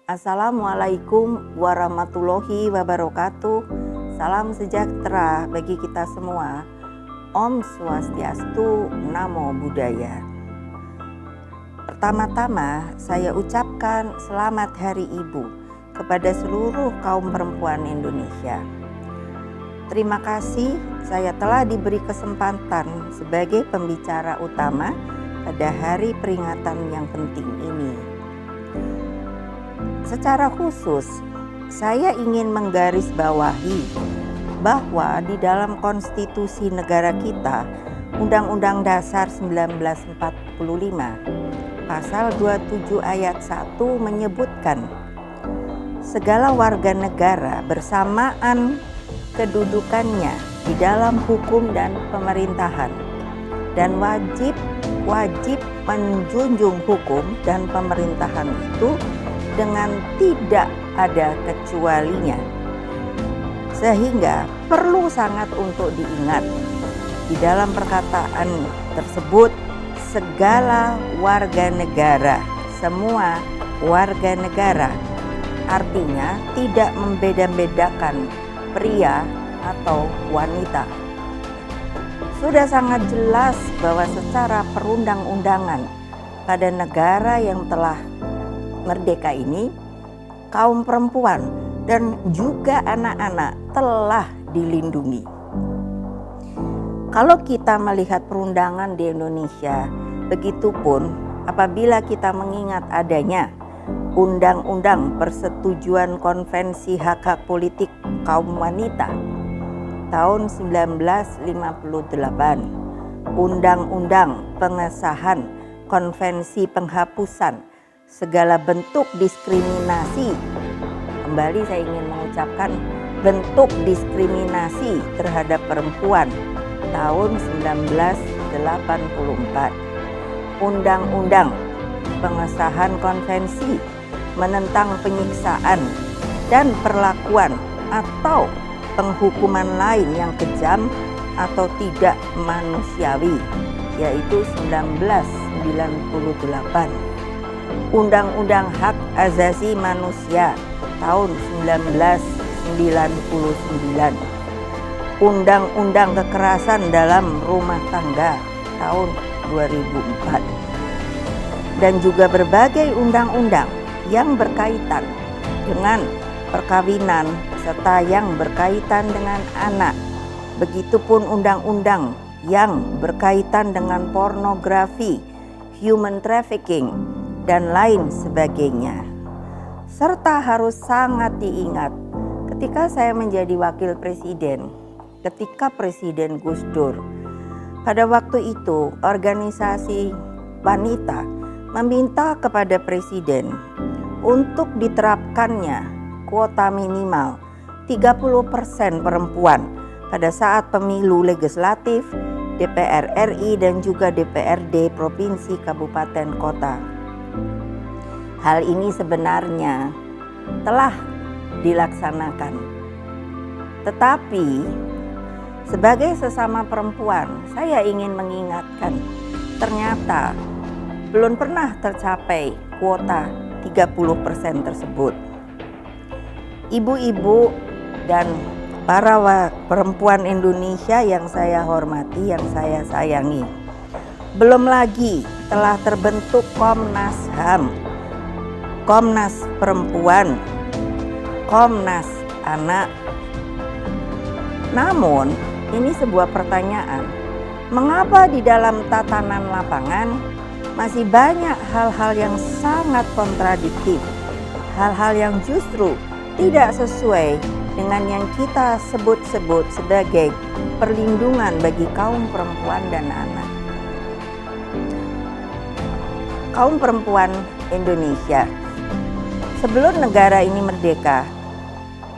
Assalamualaikum warahmatullahi wabarakatuh. Salam sejahtera bagi kita semua. Om Swastiastu, Namo Buddhaya. Pertama-tama saya ucapkan selamat Hari Ibu kepada seluruh kaum perempuan Indonesia. Terima kasih saya telah diberi kesempatan sebagai pembicara utama pada hari peringatan yang penting ini. Secara khusus, saya ingin menggarisbawahi bahwa di dalam konstitusi negara kita, Undang-Undang Dasar 1945, Pasal 27 ayat 1 menyebutkan segala warga negara bersamaan kedudukannya di dalam hukum dan pemerintahan dan wajib menjunjung hukum dan pemerintahan itu dengan tidak ada kecualinya. Sehingga perlu sangat untuk diingat di dalam perkataan tersebut segala warga negara, semua warga negara, artinya tidak membeda-bedakan pria atau wanita. Sudah sangat jelas bahwa secara perundang-undangan pada negara yang telah merdeka ini, kaum perempuan dan juga anak-anak telah dilindungi. Kalau kita melihat perundangan di Indonesia, begitupun apabila kita mengingat adanya Undang-Undang Persetujuan Konvensi Hak-Hak Politik Kaum Wanita tahun 1958, Undang-Undang Pengesahan Konvensi Penghapusan segala bentuk diskriminasi. Kembali saya ingin mengucapkan bentuk diskriminasi terhadap perempuan tahun 1984. Undang-Undang Pengesahan Konvensi menentang penyiksaan dan perlakuan atau penghukuman lain yang kejam atau tidak manusiawi, yaitu 1998. Undang-Undang Hak Asasi Manusia tahun 1999, Undang-Undang Kekerasan dalam Rumah Tangga tahun 2004, dan juga berbagai undang-undang yang berkaitan dengan perkawinan serta yang berkaitan dengan anak. Begitupun undang-undang yang berkaitan dengan pornografi, human trafficking, dan lain sebagainya. Serta harus sangat diingat ketika saya menjadi wakil presiden, ketika Presiden Gus Dur, pada waktu itu organisasi wanita meminta kepada presiden untuk diterapkannya kuota minimal 30% perempuan pada saat pemilu legislatif, DPR RI dan juga DPRD provinsi, kabupaten, kota. Hal ini sebenarnya telah dilaksanakan. Tetapi sebagai sesama perempuan, saya ingin mengingatkan ternyata belum pernah tercapai kuota 30% tersebut. Ibu-ibu dan para perempuan Indonesia yang saya hormati, yang saya sayangi, belum lagi telah terbentuk Komnas HAM, Komnas Perempuan, Komnas Anak. Namun, ini sebuah pertanyaan, mengapa di dalam tatanan lapangan masih banyak hal-hal yang sangat kontradiktif, hal-hal yang justru tidak sesuai dengan yang kita sebut-sebut sebagai perlindungan bagi kaum perempuan dan anak. Kaum perempuan Indonesia, sebelum negara ini merdeka,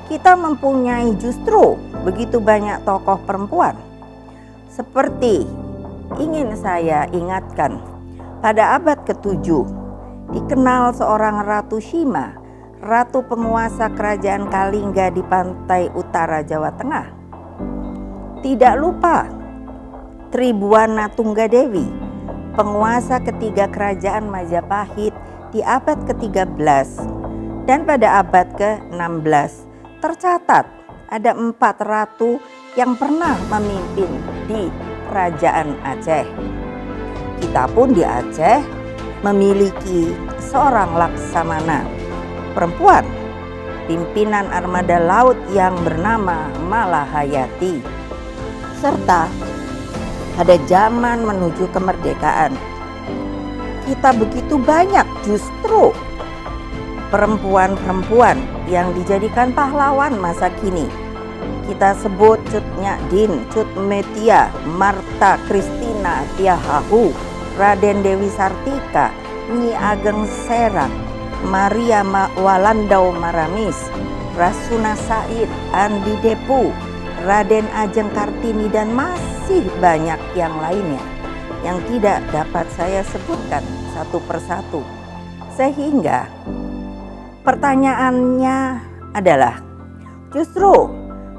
kita mempunyai justru begitu banyak tokoh perempuan. Seperti ingin saya ingatkan, pada abad ke-7 dikenal seorang Ratu Shima, ratu penguasa kerajaan Kalingga di pantai utara Jawa Tengah. Tidak lupa Tribuana Tunggadewi, penguasa ketiga kerajaan Majapahit di abad ke-13 Dan pada abad ke-16 tercatat ada 4 ratu yang pernah memimpin di Kerajaan Aceh. Kita pun di Aceh memiliki seorang laksamana perempuan, pimpinan armada laut yang bernama Malahayati. Serta pada zaman menuju kemerdekaan, kita begitu banyak justru perempuan-perempuan yang dijadikan pahlawan masa kini. Kita sebut Cut Nyadin, Cut Metia, Marta Kristina Tiahahu, Raden Dewi Sartika, Nyi Ageng Serang, Maria Walandau Maramis, Rasuna Said, Andi Depu, Raden Ajeng Kartini, dan masih banyak yang lainnya yang tidak dapat saya sebutkan satu persatu. Sehingga pertanyaannya adalah, justru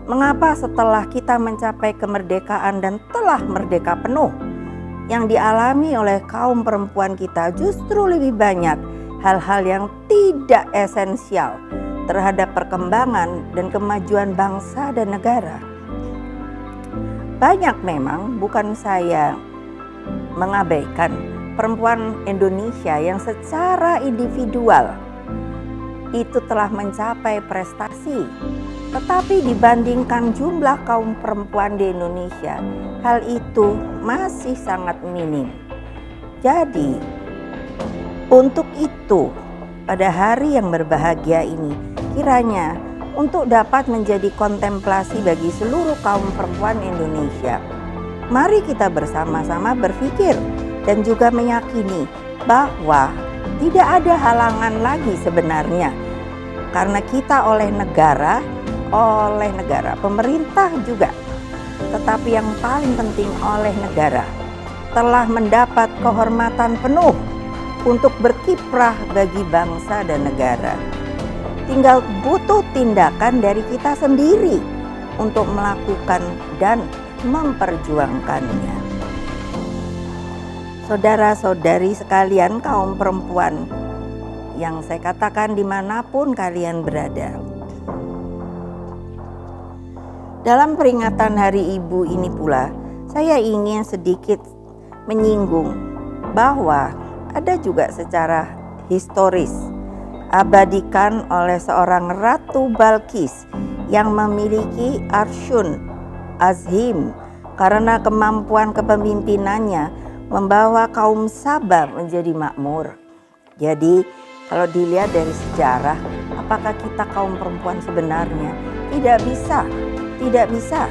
mengapa setelah kita mencapai kemerdekaan dan telah merdeka penuh, yang dialami oleh kaum perempuan kita justru lebih banyak hal-hal yang tidak esensial terhadap perkembangan dan kemajuan bangsa dan negara? Banyak memang, bukan saya mengabaikan perempuan Indonesia yang secara individual itu telah mencapai prestasi, tetapi dibandingkan jumlah kaum perempuan di Indonesia, hal itu masih sangat minim. Jadi, untuk itu, pada hari yang berbahagia ini, kiranya untuk dapat menjadi kontemplasi bagi seluruh kaum perempuan Indonesia, mari kita bersama-sama berpikir dan juga meyakini bahwa tidak ada halangan lagi sebenarnya, karena kita oleh negara, pemerintah juga, tetapi yang paling penting oleh negara, telah mendapat kehormatan penuh untuk berkiprah bagi bangsa dan negara. Tinggal butuh tindakan dari kita sendiri untuk melakukan dan memperjuangkannya. Saudara-saudari sekalian, kaum perempuan yang saya katakan dimanapun kalian berada, dalam peringatan Hari Ibu ini pula, saya ingin sedikit menyinggung bahwa ada juga secara historis abadikan oleh seorang Ratu Balkis yang memiliki arsyun azim karena kemampuan kepemimpinannya membawa kaum Sabah menjadi makmur. Jadi kalau dilihat dari sejarah, apakah kita kaum perempuan sebenarnya tidak bisa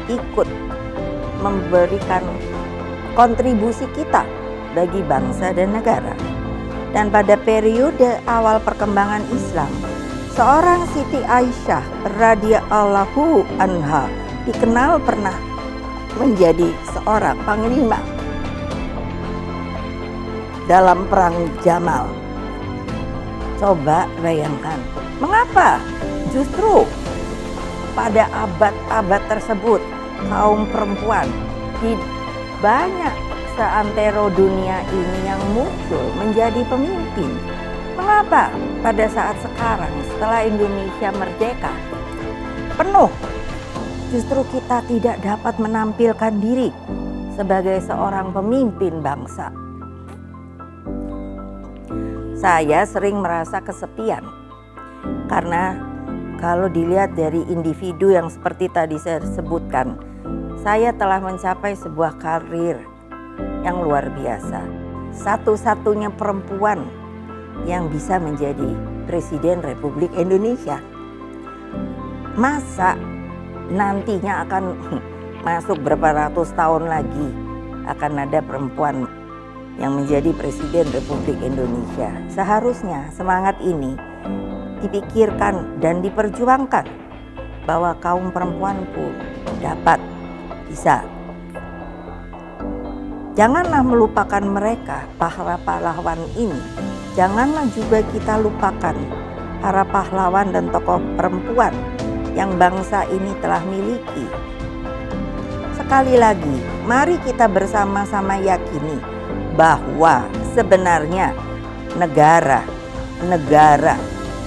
ikut memberikan kontribusi kita bagi bangsa dan negara? Dan pada periode awal perkembangan Islam, seorang Siti Aisyah radhiyallahu anha dikenal pernah menjadi seorang panglima dalam perang Jamal. Coba bayangkan, mengapa justru pada abad-abad tersebut kaum perempuan di banyak seantero dunia ini yang muncul menjadi pemimpin? Mengapa pada saat sekarang setelah Indonesia merdeka penuh, justru kita tidak dapat menampilkan diri sebagai seorang pemimpin bangsa? Saya sering merasa kesepian karena kalau dilihat dari individu yang seperti tadi saya sebutkan, saya telah mencapai sebuah karir yang luar biasa. Satu-satunya perempuan yang bisa menjadi Presiden Republik Indonesia. Masa nantinya akan masuk berapa ratus tahun lagi akan ada perempuan yang menjadi Presiden Republik Indonesia? Seharusnya semangat ini dipikirkan dan diperjuangkan bahwa kaum perempuan pun dapat bisa. Janganlah melupakan mereka, para pahlawan ini. Janganlah juga kita lupakan para pahlawan dan tokoh perempuan yang bangsa ini telah miliki. Sekali lagi, mari kita bersama-sama yakini bahwa sebenarnya negara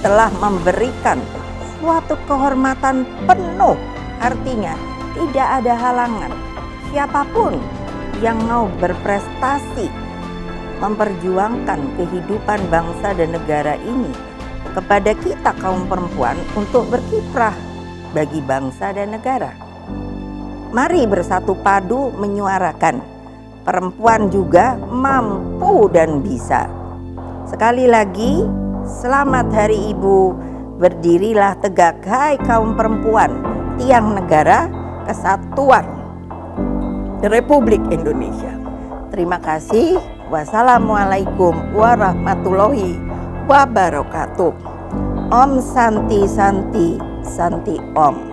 telah memberikan suatu kehormatan penuh. Artinya tidak ada halangan siapapun yang mau berprestasi memperjuangkan kehidupan bangsa dan negara ini kepada kita kaum perempuan untuk berkiprah bagi bangsa dan negara. Mari bersatu padu menyuarakan perempuan juga mampu dan bisa. Sekali lagi, selamat Hari Ibu. Berdirilah tegak, hai kaum perempuan, tiang negara kesatuan Republik Indonesia. Terima kasih. Wassalamualaikum warahmatullahi wabarakatuh. Om Santi Santi Santi Om.